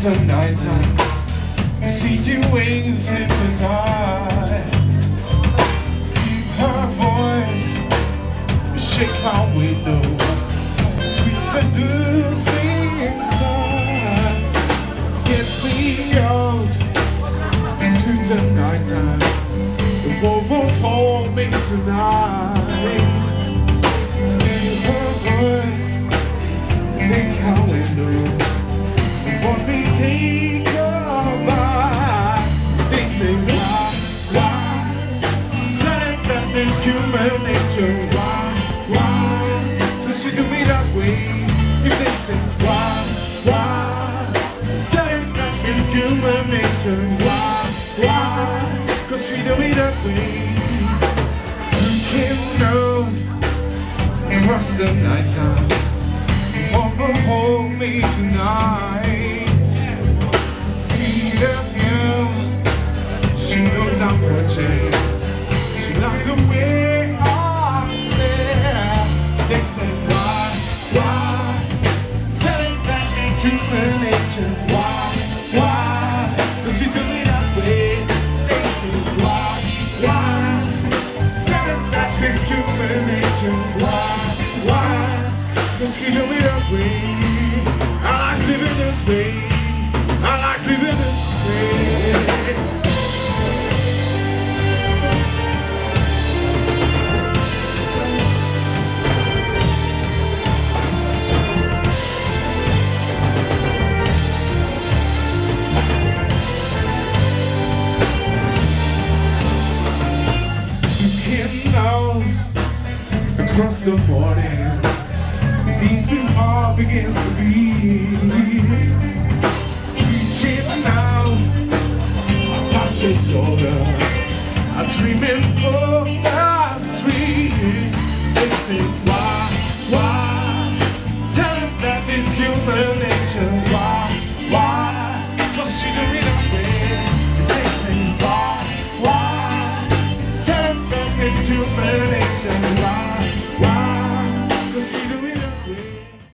some nighttime, see your wings hypnotize. Her voice shake my window, sweet seducing signs. Get me out into the nighttime. The wolves hold me tonight. Her voice take our window, want me take a bite. They say why, telling that it's human nature. Why, does she do me that way? If they say why, telling that it's human nature. Why, cause she do me that way. You can know across the nighttime, wanna hold me tonight. See the girl, she knows I'm watching. She likes the way I stare. They say why, telling that ain't human nature. Why, does she do me that way? They say why, telling that it's human nature. Why, does she do me that way? I like living this way. I like living this way. You can know across the morning, easy heart begins to beat. Reaching out, I touch your shoulder, I'm dreaming of the sweet. They say why,